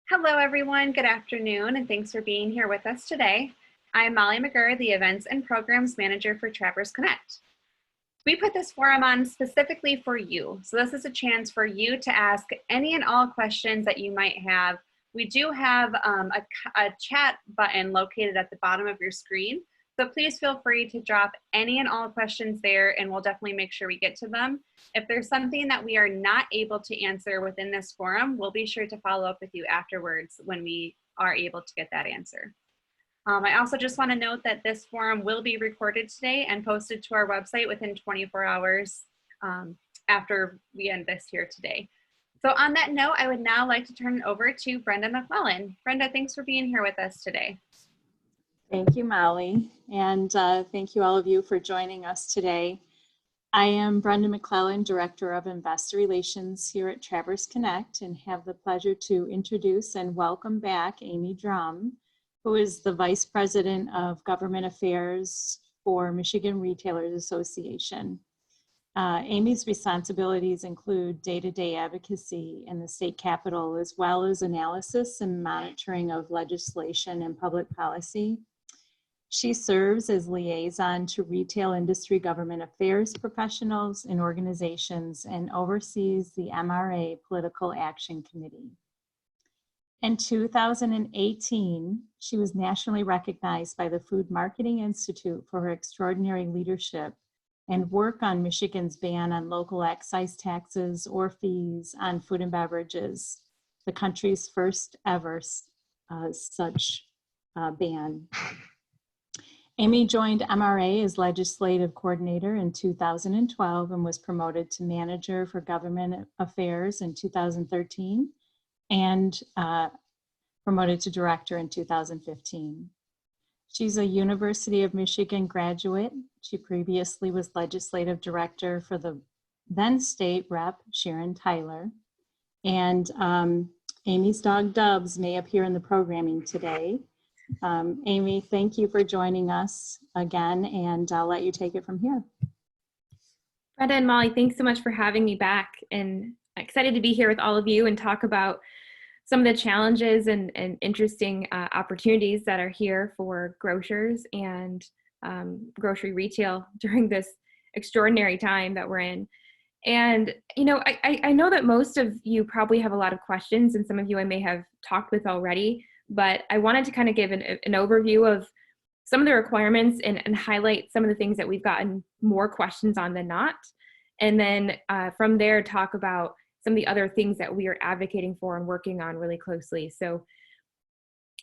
Hello, everyone. Good afternoon, and thanks for being here with us today. I'm Molly McGurr, the Events and Programs Manager for Trappers Connect. We put this forum on specifically for you. So this is a chance for you to ask any and all questions that you might have. We do have a chat button located at the bottom of your screen. So please feel free to drop any and all questions there, and we'll definitely make sure we get to them. If there's something that we are not able to answer within this forum, we'll be sure to follow up with you afterwards when we are able to get that answer. I also just want to note that this forum will be recorded today and posted to our website within 24 hours after we end this here today. So on that note, I would now like to turn it over to Brenda Mcclellan. Brenda, thanks for being here with us today. Thank you, Molly, and thank you all of you for joining us today. I am Brenda Mcclellan, Director of Investor Relations here at Trappers Connect, and have the pleasure to introduce and welcome back Amy Drum, who is the Vice President of Government Affairs for Michigan Retailers Association. Amy's responsibilities include day-to-day advocacy in the state capitol, as well as analysis and monitoring of legislation and public policy. She serves as liaison to retail industry government affairs professionals and organizations and oversees the MRA Political Action Committee. In 2018, she was nationally recognized by the Food Marketing Institute for her extraordinary leadership and work on Michigan's ban on local excise taxes or fees on food and beverages, the country's first ever such ban. Amy joined MRA as legislative coordinator in 2012 and was promoted to manager for government affairs in 2013 and promoted to director in 2015. She's a University of Michigan graduate. She previously was legislative director for the then state rep, Sharon Tyler. And Amy's dog Dubs may appear in the programming today. Amy, thank you for joining us again, and I'll let you take it from here. Brenda and Molly, thanks so much for having me back, and excited to be here with all of you and talk about some of the challenges and interesting opportunities that are here for grocers and grocery retail during this extraordinary time that we're in. And, you know, I know that most of you probably have a lot of questions, and some of you I may have talked with already, but I wanted to kind of give an overview of some of the requirements and highlight some of the things that we've gotten more questions on than not. And then from there, talk about some of the other things that we are advocating for and working on really closely. So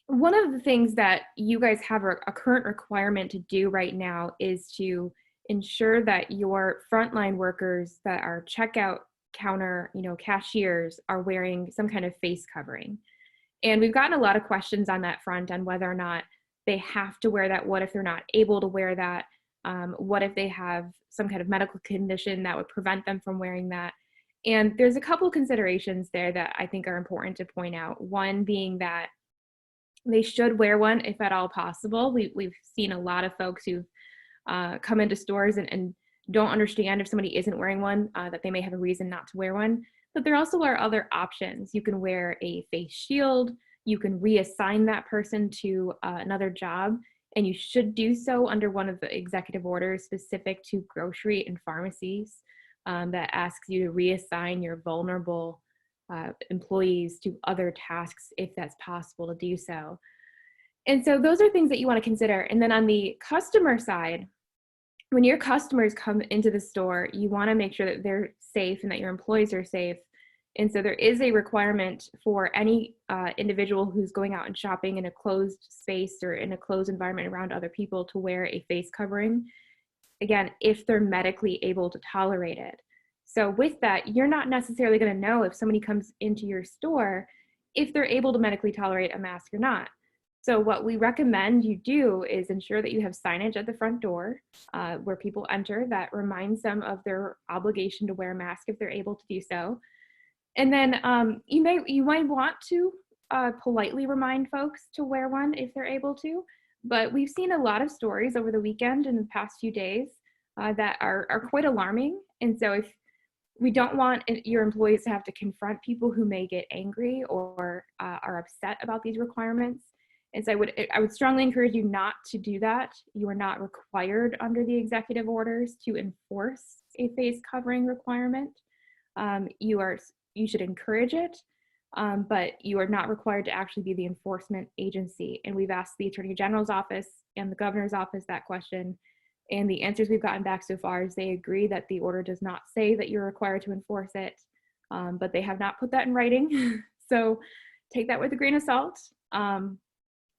one of the things that you guys have a current requirement to do right now is to ensure that your frontline workers that are checkout counter, cashiers are wearing some kind of face covering. And we've gotten a lot of questions on that front on whether or not they have to wear that. What if they're not able to wear that? What if they have some kind of medical condition that would prevent them from wearing that? And there's a couple considerations there that I think are important to point out. One being that they should wear one if at all possible. We've seen a lot of folks who've come into stores and don't understand if somebody isn't wearing one, that they may have a reason not to wear one. But there also are other options. You can wear a face shield. You can reassign that person to another job, and you should do so under one of the executive orders specific to grocery and pharmacies that asks you to reassign your vulnerable employees to other tasks if that's possible to do so. And so those are things that you want to consider. And then on the customer side, when your customers come into the store, you want to make sure that they're safe and that your employees are safe. And so there is a requirement for any individual who's going out and shopping in a closed space or in a closed environment around other people to wear a face covering, again, if they're medically able to tolerate it. So with that, you're not necessarily going to know if somebody comes into your store if they're able to medically tolerate a mask or not. So what we recommend you do is ensure that you have signage at the front door where people enter that reminds them of their obligation to wear a mask if they're able to do so. And then you might want to politely remind folks to wear one if they're able to, but we've seen a lot of stories over the weekend and the past few days that are quite alarming. And so if we don't want your employees to have to confront people who may get angry or are upset about these requirements. And so I would strongly encourage you not to do that. You are not required under the executive orders to enforce a face covering requirement. You should encourage it, but you are not required to actually be the enforcement agency. And we've asked the Attorney General's office and the Governor's office that question. And the answers we've gotten back so far is they agree that the order does not say that you're required to enforce it, but they have not put that in writing. So take that with a grain of salt.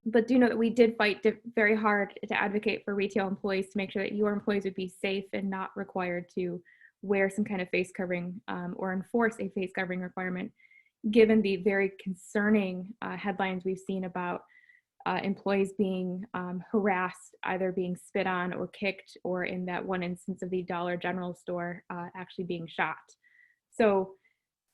But do know that we did fight very hard to advocate for retail employees to make sure that your employees would be safe and not required to wear some kind of face covering or enforce a face covering requirement, given the very concerning headlines we've seen about employees being harassed, either being spit on or kicked, or in that one instance of the Dollar General store actually being shot. So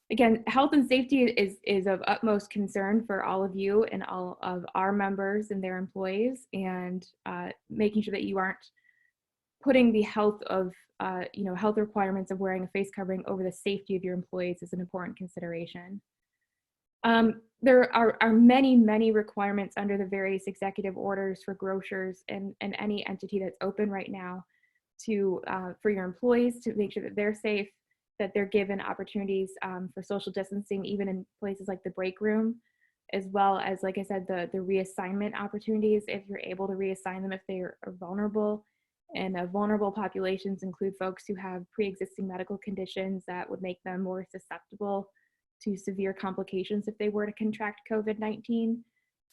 again, health and safety is of utmost concern for all of you and all of our members and their employees, and making sure that you aren't putting the health of health requirements of wearing a face covering over the safety of your employees is an important consideration. There are many requirements under the various executive orders for grocers and any entity that's open right now for your employees to make sure that they're safe, that they're given opportunities for social distancing, even in places like the break room, as well as, like I said, the reassignment opportunities, if you're able to reassign them if they are vulnerable. And vulnerable populations include folks who have pre-existing medical conditions that would make them more susceptible to severe complications if they were to contract COVID-19.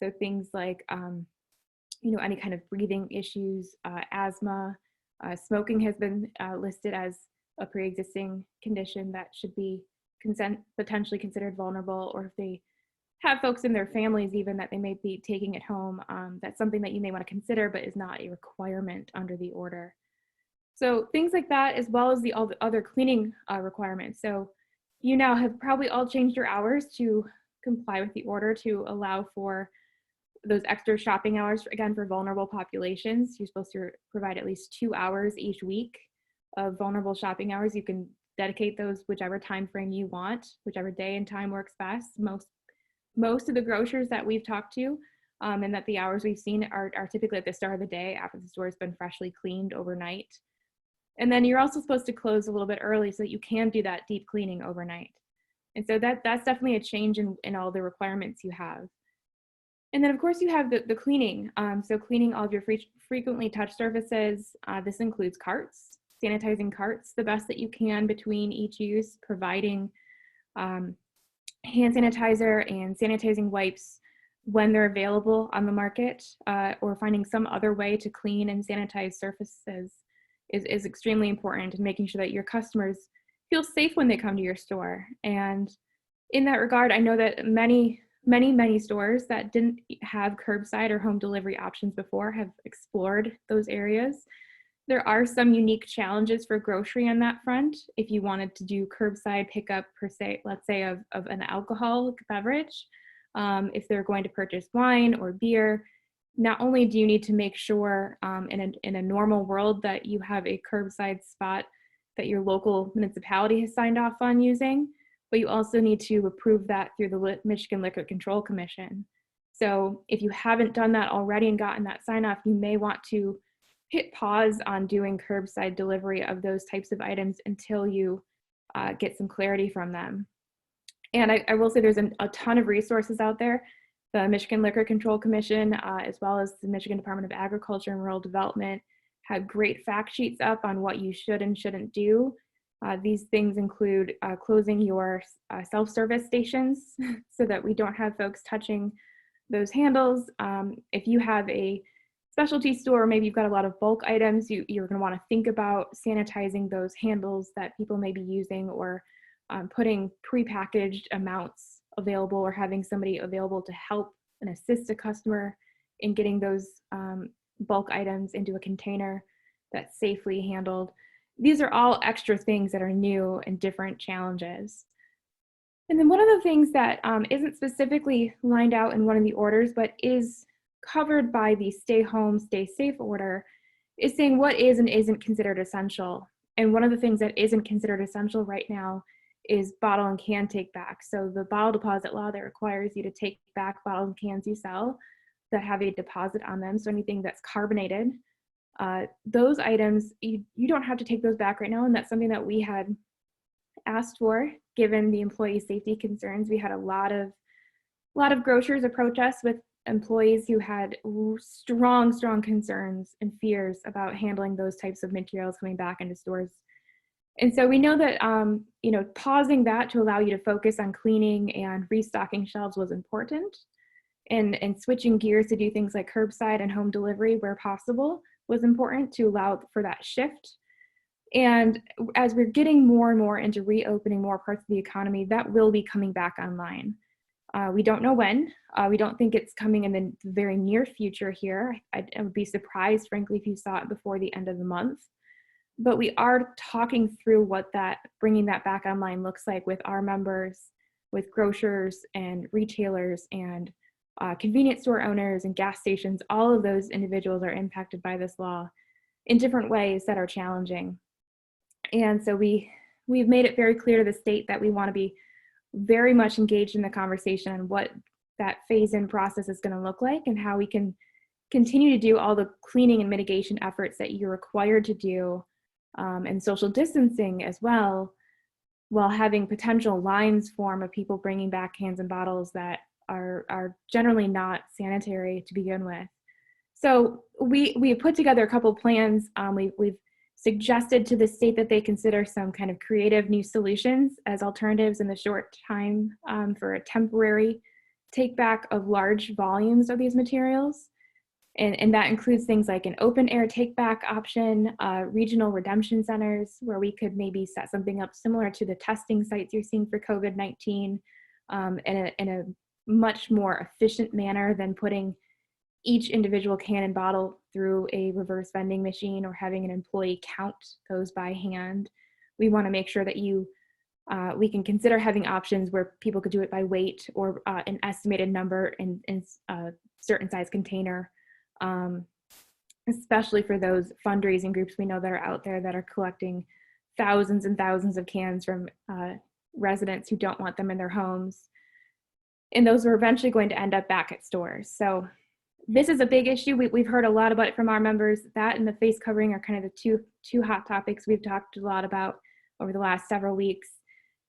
So things like, any kind of breathing issues, asthma, smoking has been listed as a pre-existing condition that should be potentially considered vulnerable, or if they have folks in their families even that they may be taking at home, that's something that you may want to consider, but is not a requirement under the order. So things like that, as well as all the other cleaning requirements. So you now have probably all changed your hours to comply with the order to allow for those extra shopping hours, again, for vulnerable populations. You're supposed to provide at least 2 hours each week of vulnerable shopping hours. You can dedicate those whichever time frame you want, whichever day and time works best. Most of the grocers that we've talked to and that the hours we've seen are typically at the start of the day after the store has been freshly cleaned overnight. And then you're also supposed to close a little bit early so that you can do that deep cleaning overnight. And so that's definitely a change in all the requirements you have. And then of course you have the cleaning. So cleaning all of your frequently touched surfaces. This includes carts, sanitizing carts the best that you can between each use, providing hand sanitizer and sanitizing wipes when they're available on the market, or finding some other way to clean and sanitize surfaces is extremely important, and making sure that your customers feel safe when they come to your store. And in that regard, I know that many stores that didn't have curbside or home delivery options before have explored those areas. There are some unique challenges for grocery on that front. If you wanted to do curbside pickup per se, let's say of an alcoholic beverage, if they're going to purchase wine or beer, not only do you need to make sure in a normal world that you have a curbside spot that your local municipality has signed off on using, but you also need to approve that through the Michigan Liquor Control Commission. So if you haven't done that already and gotten that sign off, you may want to hit pause on doing curbside delivery of those types of items until you get some clarity from them. And I will say there's a ton of resources out there. The Michigan Liquor Control Commission, as well as the Michigan Department of Agriculture and Rural Development, have great fact sheets up on what you should and shouldn't do. These things include closing your self-service stations so that we don't have folks touching those handles. If you have a specialty store, maybe you've got a lot of bulk items, you're going to want to think about sanitizing those handles that people may be using, or putting prepackaged amounts available, or having somebody available to help and assist a customer in getting those bulk items into a container that's safely handled. These are all extra things that are new and different challenges. And then one of the things that isn't specifically lined out in one of the orders, but is covered by the stay home, stay safe order, is saying what is and isn't considered essential. And one of the things that isn't considered essential right now is bottle and can take back. So the bottle deposit law that requires you to take back bottles and cans you sell that have a deposit on them, so anything that's carbonated, those items, you don't have to take those back right now, and that's something that we had asked for given the employee safety concerns. We had a lot of grocers approach us with employees who had strong concerns and fears about handling those types of materials coming back into stores. And so we know that pausing that to allow you to focus on cleaning and restocking shelves was important, and switching gears to do things like curbside and home delivery where possible was important to allow for that shift. And as we're getting more and more into reopening more parts of the economy, that will be coming back online. We don't know when. We don't think it's coming in the very near future here. I would be surprised, frankly, if you saw it before the end of the month. But we are talking through what bringing that back online looks like with our members, with grocers and retailers and convenience store owners and gas stations. All of those individuals are impacted by this law in different ways that are challenging. And so we've made it very clear to the state that we want to be very much engaged in the conversation on what that phase-in process is going to look like and how we can continue to do all the cleaning and mitigation efforts that you're required to do, and social distancing as well, while having potential lines form of people bringing back cans and bottles that are generally not sanitary to begin with. So we have put together a couple plans. We've suggested to the state that they consider some kind of creative new solutions as alternatives in the short time for a temporary take back of large volumes of these materials. And that includes things like an open air take back option, regional redemption centers where we could maybe set something up similar to the testing sites you're seeing for COVID-19 in a much more efficient manner than putting each individual can and bottle through a reverse vending machine or having an employee count those by hand. We want to make sure that we can consider having options where people could do it by weight or an estimated number in a certain size container, especially for those fundraising groups we know that are out there that are collecting thousands and thousands of cans from residents who don't want them in their homes. And those are eventually going to end up back at stores. So this is a big issue. We've heard a lot about it from our members. That and the face covering are kind of the two hot topics we've talked a lot about over the last several weeks.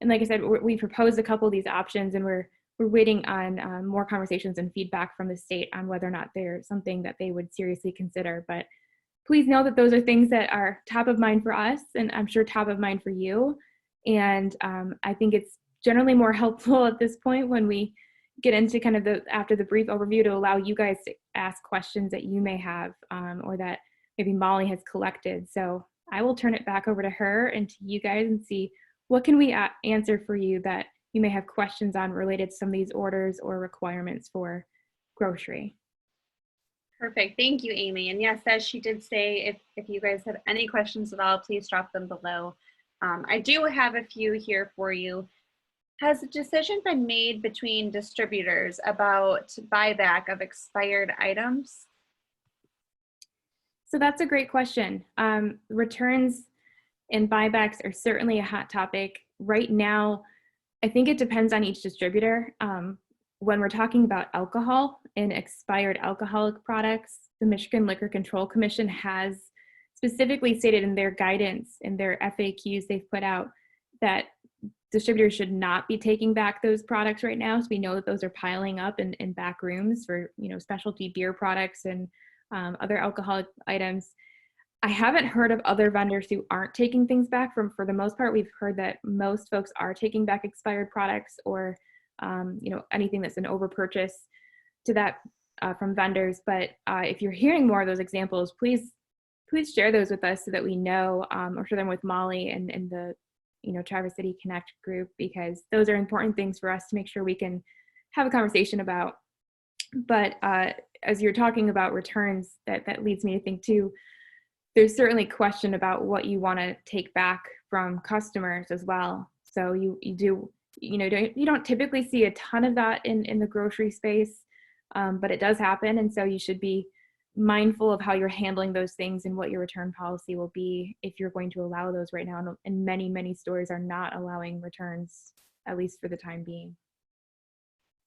And like I said, we proposed a couple of these options, and we're waiting on more conversations and feedback from the state on whether or not they're something that they would seriously consider. But please know that those are things that are top of mind for us, and I'm sure top of mind for you. And I think it's generally more helpful at this point when we get into kind of after the brief overview to allow you guys to ask questions that you may have or that maybe Molly has collected. So I will turn it back over to her and to you guys and see what can we answer for you that you may have questions on related to some of these orders or requirements for grocery. Perfect. Thank you, Amy. And yes, as she did say, if you guys have any questions at all, please drop them below. I do have a few here for you. Has a decision been made between distributors about buyback of expired items? So that's a great question. Returns and buybacks are certainly a hot topic. Right now, I think it depends on each distributor. When we're talking about alcohol and expired alcoholic products, the Michigan Liquor Control Commission has specifically stated in their guidance, in their FAQs they've put out, that distributors should not be taking back those products right now. So we know that those are piling up in back rooms for specialty beer products and other alcoholic items. I haven't heard of other vendors who aren't taking things back. For the most part, we've heard that most folks are taking back expired products or anything that's an overpurchase to that from vendors. But if you're hearing more of those examples, please share those with us so that we know, or share them with Molly and the Traverse City Connect group, because those are important things for us to make sure we can have a conversation about. But as you're talking about returns, that leads me to think too, there's certainly question about what you want to take back from customers as well. So you don't typically see a ton of that in the grocery space, but it does happen, and so you should be mindful of how you're handling those things and what your return policy will be if you're going to allow those right now. And many stores are not allowing returns, at least for the time being.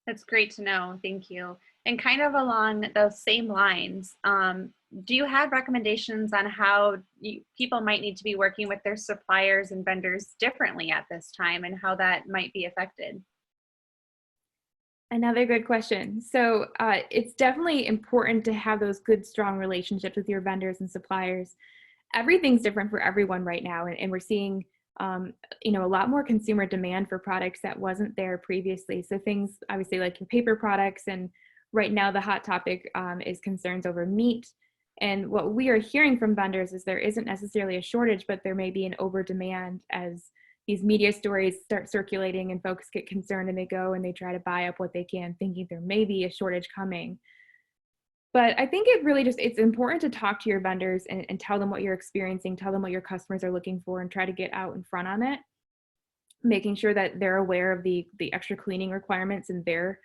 That's great to know. Thank you. And kind of along those same lines, do you have recommendations on how people might need to be working with their suppliers and vendors differently at this time and how that might be affected? Another good question. So it's definitely important to have those good, strong relationships with your vendors and suppliers. Everything's different for everyone right now, and we're seeing a lot more consumer demand for products that wasn't there previously. So things obviously like your paper products, and right now the hot topic is concerns over meat. And what we are hearing from vendors is there isn't necessarily a shortage, but there may be an over demand as these media stories start circulating and folks get concerned and they go and they try to buy up what they can, thinking there may be a shortage coming. But I think it's important to talk to your vendors and tell them what you're experiencing, tell them what your customers are looking for, and try to get out in front on it, making sure that they're aware of the extra cleaning requirements and their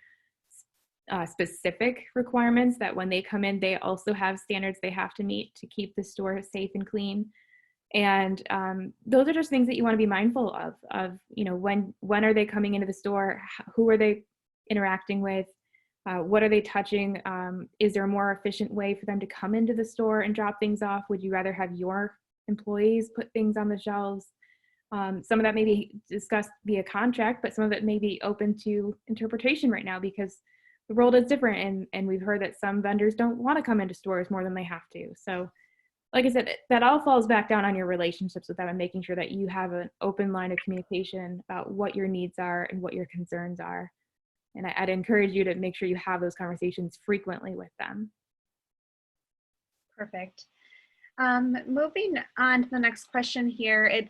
specific requirements, that when they come in, they also have standards they have to meet to keep the store safe and clean. And those are just things that you want to be mindful of, when are they coming into the store? Who are they interacting with? What are they touching? Is there a more efficient way for them to come into the store and drop things off? Would you rather have your employees put things on the shelves? Some of that may be discussed via contract, but some of it may be open to interpretation right now because the world is different. And we've heard that some vendors don't want to come into stores more than they have to. So like I said, that all falls back down on your relationships with them and making sure that you have an open line of communication about what your needs are and what your concerns are. And I'd encourage you to make sure you have those conversations frequently with them. Perfect. Moving on to the next question here,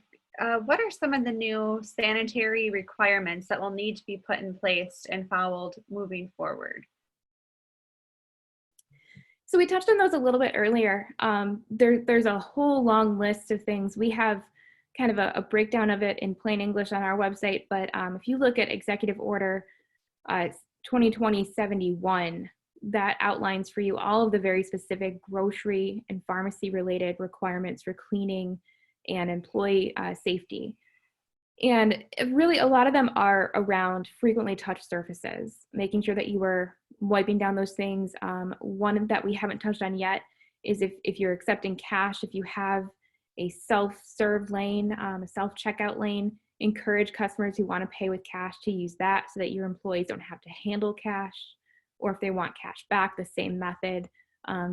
what are some of the new sanitary requirements that will need to be put in place and followed moving forward? So we touched on those a little bit earlier. There's a whole long list of things. We have kind of a breakdown of it in plain English on our website, but if you look at Executive Order 2020-71, that outlines for you all of the very specific grocery and pharmacy related requirements for cleaning and employee safety. And really a lot of them are around frequently touched surfaces, making sure that you are wiping down those things. One that we haven't touched on yet is if you're accepting cash, if you have a self-serve lane, a self-checkout lane, encourage customers who want to pay with cash to use that so that your employees don't have to handle cash, or if they want cash back, the same method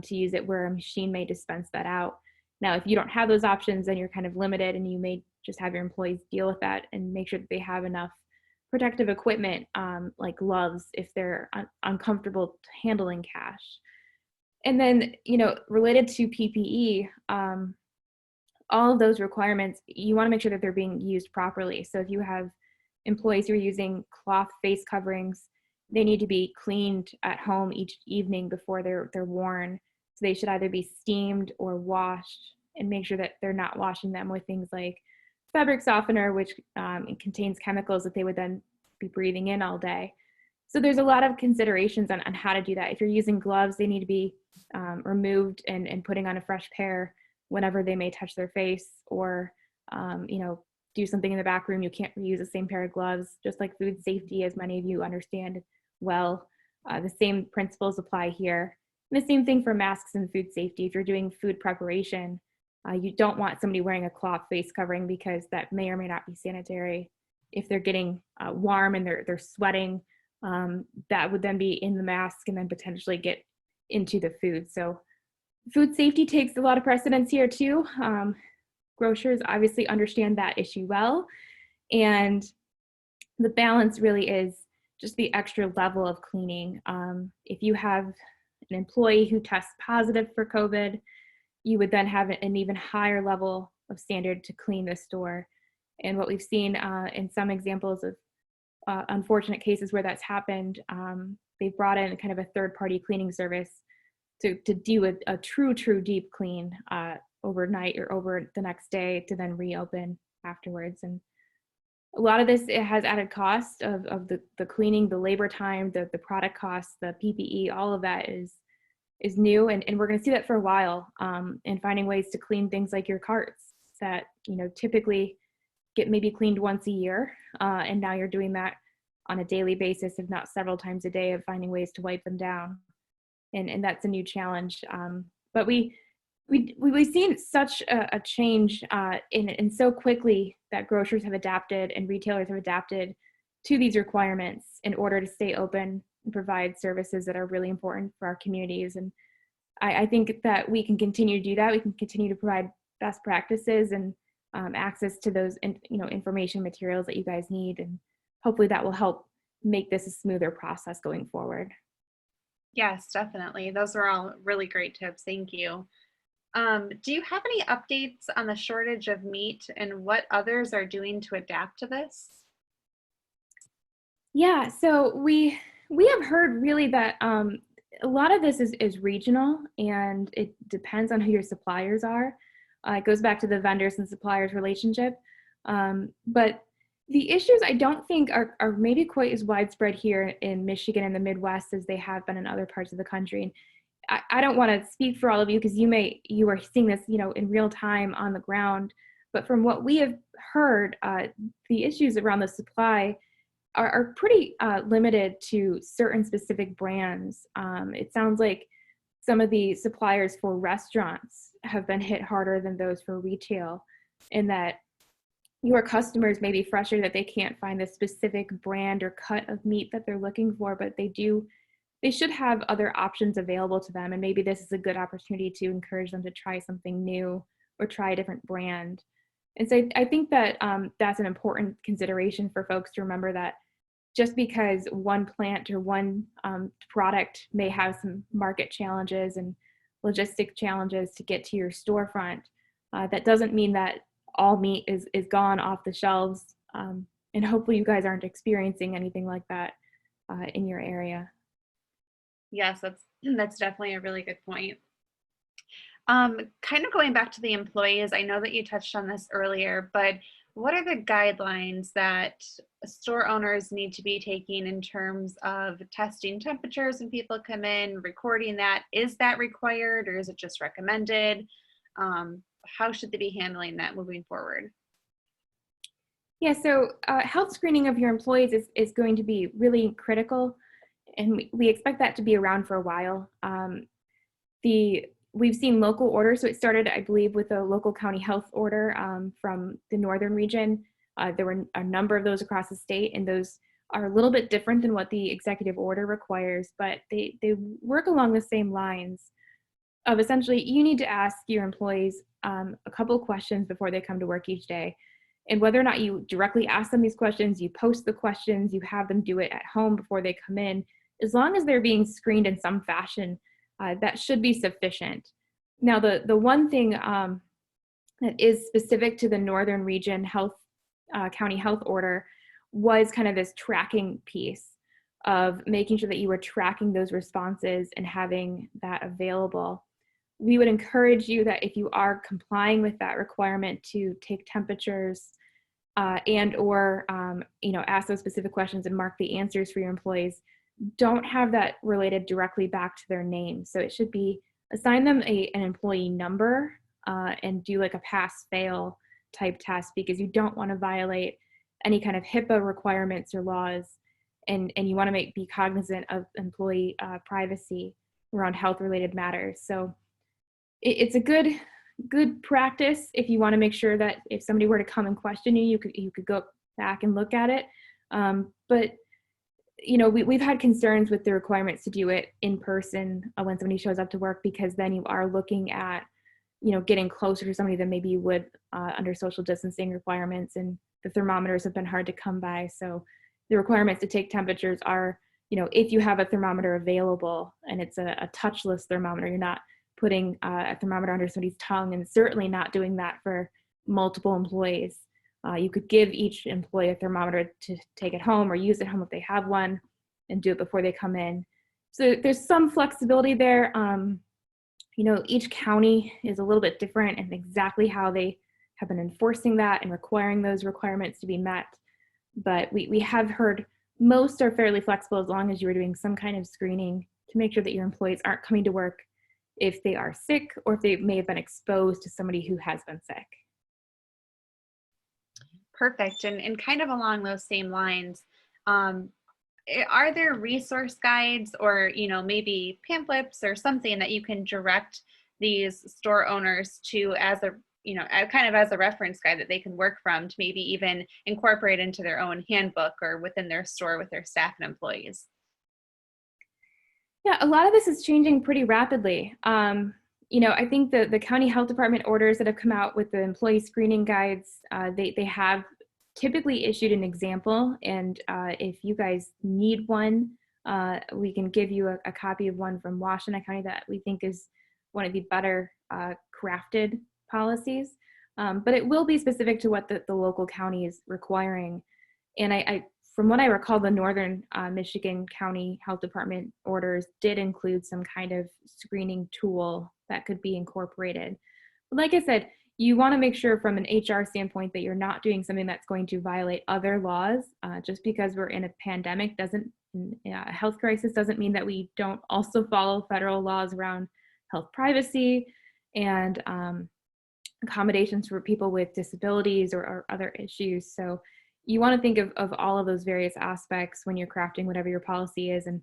to use it where a machine may dispense that out. Now, if you don't have those options, then you're kind of limited and you may just have your employees deal with that and make sure that they have enough protective equipment like gloves if they're uncomfortable handling cash. And then, related to PPE, all of those requirements, you want to make sure that they're being used properly. So if you have employees who are using cloth face coverings, they need to be cleaned at home each evening before they're worn. So they should either be steamed or washed, and make sure that they're not washing them with things like fabric softener, which contains chemicals that they would then be breathing in all day. So there's a lot of considerations on how to do that. If you're using gloves, they need to be removed and putting on a fresh pair whenever they may touch their face, or do something in the back room. You can't reuse the same pair of gloves. Just like food safety, as many of you understand well, the same principles apply here. And the same thing for masks and food safety. If you're doing food preparation, you don't want somebody wearing a cloth face covering because that may or may not be sanitary. If they're getting warm and they're sweating, that would then be in the mask and then potentially get into the food. So food safety takes a lot of precedence here too. Grocers obviously understand that issue well. And the balance really is just the extra level of cleaning. If you have an employee who tests positive for COVID, you would then have an even higher level of standard to clean the store. And what we've seen in some examples of unfortunate cases where that's happened, they've brought in kind of a third-party cleaning service to do a true deep clean overnight or over the next day to then reopen afterwards. And a lot of this, it has added cost of the cleaning, the labor time, the product costs, the PPE, all of that is is new, and we're going to see that for a while, and finding ways to clean things like your carts that, typically get maybe cleaned once a year, and now you're doing that on a daily basis, if not several times a day, of finding ways to wipe them down. And that's a new challenge. But we've seen such a change in so quickly that grocers have adapted and retailers have adapted to these requirements in order to stay open and provide services that are really important for our communities. And I think that we can continue to do that. We can continue to provide best practices and access to those information materials that you guys need, and hopefully that will help make this a smoother process going forward. Yes, definitely. Those are all really great tips. Thank you. Do you have any updates on the shortage of meat and what others are doing to adapt to this? Yeah, so we have heard really that a lot of this is regional, and it depends on who your suppliers are. It goes back to the vendors and suppliers relationship. But the issues I don't think are maybe quite as widespread here in Michigan and the Midwest as they have been in other parts of the country. And I don't want to speak for all of you because you are seeing this, in real time on the ground. But from what we have heard, the issues around the supply are pretty limited to certain specific brands. It sounds like some of the suppliers for restaurants have been hit harder than those for retail, in that your customers may be frustrated that they can't find the specific brand or cut of meat that they're looking for, but they should have other options available to them. And maybe this is a good opportunity to encourage them to try something new or try a different brand. And so I think that that's an important consideration for folks to remember, that just because one plant or one product may have some market challenges and logistic challenges to get to your storefront, that doesn't mean that all meat is gone off the shelves. And hopefully you guys aren't experiencing anything like that in your area. Yes, that's definitely a really good point. Kind of going back to the employees, I know that you touched on this earlier, but what are the guidelines that store owners need to be taking in terms of testing temperatures when people come in, recording that? Is that required, or is it just recommended? How should they be handling that moving forward? Yeah, so health screening of your employees is going to be really critical, and we expect that to be around for a while. We've seen local orders, so it started, I believe, with a local county health order from the northern region. There were a number of those across the state, and those are a little bit different than what the executive order requires, but they work along the same lines of essentially you need to ask your employees a couple of questions before they come to work each day. And whether or not you directly ask them these questions, you post the questions, you have them do it at home before they come in, as long as they're being screened in some fashion, that should be sufficient. Now, the one thing that is specific to the northern region county health order was kind of this tracking piece of making sure that you were tracking those responses and having that available. We would encourage you that if you are complying with that requirement to take temperatures and or ask those specific questions and mark the answers for your employees, don't have that related directly back to their name. So it should be assign them an employee number and do like a pass-fail type test, because you don't want to violate any kind of HIPAA requirements or laws, and you want to be cognizant of employee privacy around health-related matters. So it's a good practice if you want to make sure that if somebody were to come and question you, you could go back and look at it. But we've had concerns with the requirements to do it in person when somebody shows up to work, because then you are looking at, getting closer to somebody than maybe you would under social distancing requirements, and the thermometers have been hard to come by. So the requirements to take temperatures are, if you have a thermometer available and it's a touchless thermometer, you're not putting a thermometer under somebody's tongue, and certainly not doing that for multiple employees. You could give each employee a thermometer to take at home or use at home if they have one, and do it before they come in. So there's some flexibility there. Each county is a little bit different in exactly how they have been enforcing that and requiring those requirements to be met. But we have heard most are fairly flexible, as long as you are doing some kind of screening to make sure that your employees aren't coming to work if they are sick or if they may have been exposed to somebody who has been sick. Perfect. And kind of along those same lines, are there resource guides or, maybe pamphlets or something that you can direct these store owners to as a, kind of as a reference guide that they can work from to maybe even incorporate into their own handbook or within their store with their staff and employees? Yeah, a lot of this is changing pretty rapidly. I think the county health department orders that have come out with the employee screening guides, they have typically issued an example. And if you guys need one, we can give you a copy of one from Washington County that we think is one of the better crafted policies. But it will be specific to what the local county is requiring. And I from what I recall, the Northern Michigan County Health Department orders did include some kind of screening tool that could be incorporated. But like I said, you want to make sure from an HR standpoint that you're not doing something that's going to violate other laws. Just because we're in a pandemic a health crisis doesn't mean that we don't also follow federal laws around health privacy and accommodations for people with disabilities or other issues. So you want to think of all of those various aspects when you're crafting whatever your policy is. And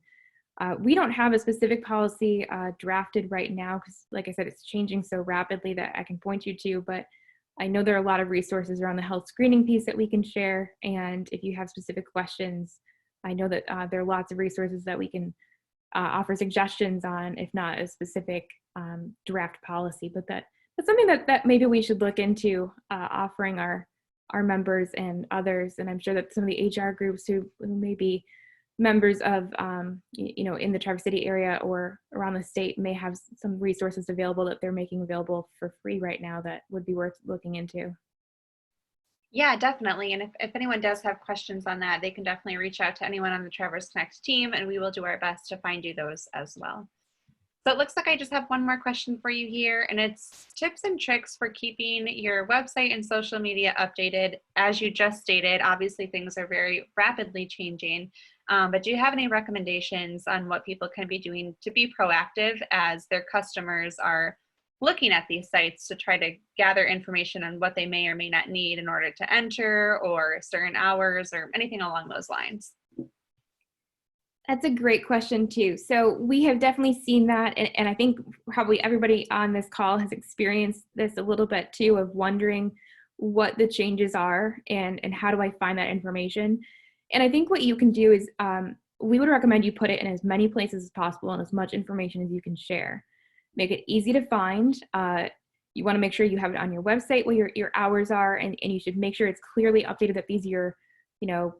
we don't have a specific policy drafted right now because, like I said, it's changing so rapidly that I can point you to, but I know there are a lot of resources around the health screening piece that we can share. And if you have specific questions, I know that there are lots of resources that we can offer suggestions on, if not a specific draft policy. But that's something that maybe we should look into offering our members and others. And I'm sure that some of the HR groups who may be members of, in the Traverse City area or around the state may have some resources available that they're making available for free right now that would be worth looking into. Yeah, definitely. And if anyone does have questions on that, they can definitely reach out to anyone on the Traverse Connect team, and we will do our best to find you those as well. So it looks like I just have one more question for you here, and it's tips and tricks for keeping your website and social media updated. As you just stated, obviously things are very rapidly changing, but do you have any recommendations on what people can be doing to be proactive as their customers are looking at these sites to try to gather information on what they may or may not need in order to enter or certain hours or anything along those lines? That's a great question too. So we have definitely seen that, and I think probably everybody on this call has experienced this a little bit too, of wondering what the changes are and how do I find that information. And I think what you can do is we would recommend you put it in as many places as possible and as much information as you can share. Make it easy to find. You want to make sure you have it on your website where your hours are, and you should make sure it's clearly updated that these are your,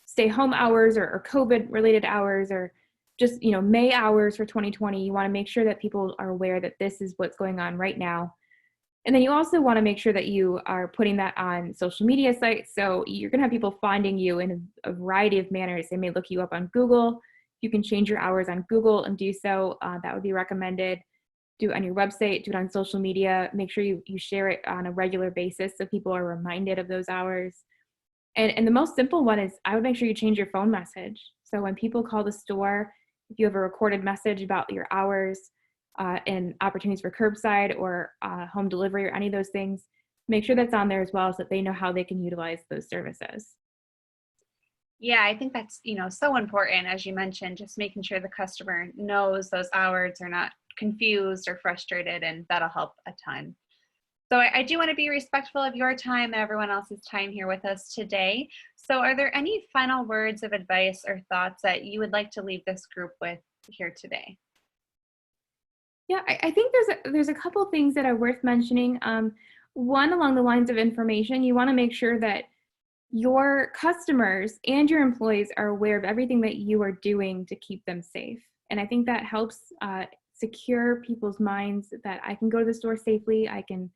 stay home hours or COVID related hours or just, May hours for 2020. You want to make sure that people are aware that this is what's going on right now. And then you also want to make sure that you are putting that on social media sites. So you're going to have people finding you in a variety of manners. They may look you up on Google. You can change your hours on Google and do so. That would be recommended. Do it on your website, do it on social media. Make sure you share it on a regular basis so people are reminded of those hours. And the most simple one is I would make sure you change your phone message. So when people call the store, if you have a recorded message about your hours and opportunities for curbside or home delivery or any of those things, make sure that's on there as well so that they know how they can utilize those services. Yeah, I think that's, so important, as you mentioned, just making sure the customer knows those hours, are not confused or frustrated, and that'll help a ton. So I do want to be respectful of your time and everyone else's time here with us today. So are there any final words of advice or thoughts that you would like to leave this group with here today? Yeah, I think there's a couple things that are worth mentioning. One, along the lines of information, you want to make sure that your customers and your employees are aware of everything that you are doing to keep them safe. And I think that helps secure people's minds that I can go to the store safely, I can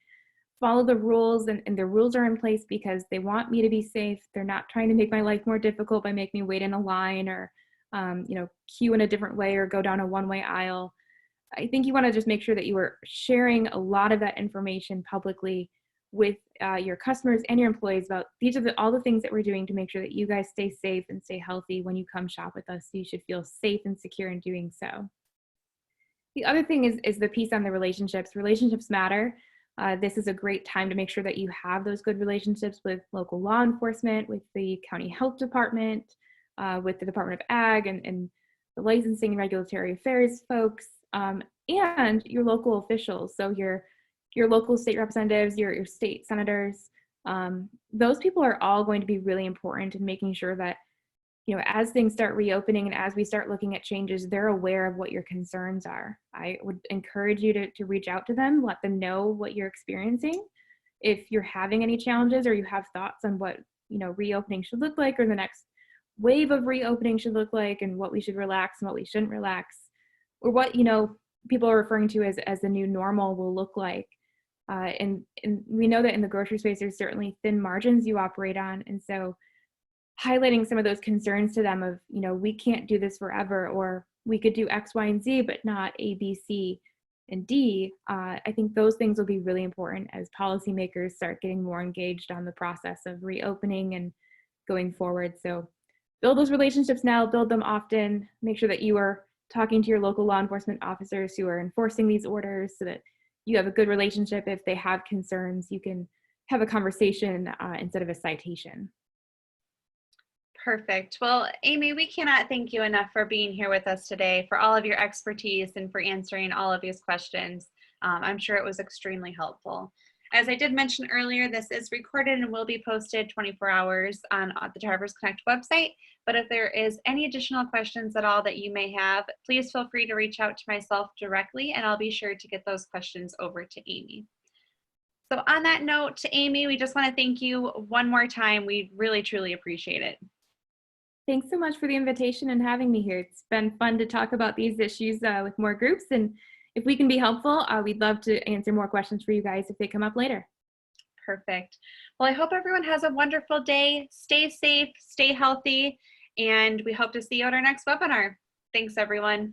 follow the rules, and the rules are in place because they want me to be safe. They're not trying to make my life more difficult by making me wait in a line or, queue in a different way or go down a one-way aisle. I think you want to just make sure that you are sharing a lot of that information publicly with your customers and your employees about these are all the things that we're doing to make sure that you guys stay safe and stay healthy when you come shop with us. So you should feel safe and secure in doing so. The other thing is the piece on the relationships. Relationships matter. This is a great time to make sure that you have those good relationships with local law enforcement, with the county health department, with the Department of Ag and the licensing and regulatory affairs folks, and your local officials. So your local state representatives, your state senators, those people are all going to be really important in making sure that, as things start reopening and as we start looking at changes, they're aware of what your concerns are. I would encourage you to reach out to them, let them know what you're experiencing. If you're having any challenges or you have thoughts on what, reopening should look like, or the next wave of reopening should look like, and what we should relax and what we shouldn't relax, or what, people are referring to as the new normal will look like. And we know that in the grocery space, there's certainly thin margins you operate on. And so highlighting some of those concerns to them of, we can't do this forever, or we could do X, Y, and Z, but not A, B, C, and D. I think those things will be really important as policymakers start getting more engaged on the process of reopening and going forward. So build those relationships now, build them often, make sure that you are talking to your local law enforcement officers who are enforcing these orders so that you have a good relationship. If they have concerns, you can have a conversation instead of a citation. Perfect. Well, Amy, we cannot thank you enough for being here with us today, for all of your expertise and for answering all of these questions. I'm sure it was extremely helpful. As I did mention earlier, this is recorded and will be posted 24 hours on the Traverse Connect website. But if there is any additional questions at all that you may have, please feel free to reach out to myself directly, and I'll be sure to get those questions over to Amy. So on that note, Amy, we just want to thank you one more time. We really, truly appreciate it. Thanks so much for the invitation and having me here. It's been fun to talk about these issues with more groups. And if we can be helpful, we'd love to answer more questions for you guys if they come up later. Perfect. Well, I hope everyone has a wonderful day. Stay safe, stay healthy, and we hope to see you at our next webinar. Thanks, everyone.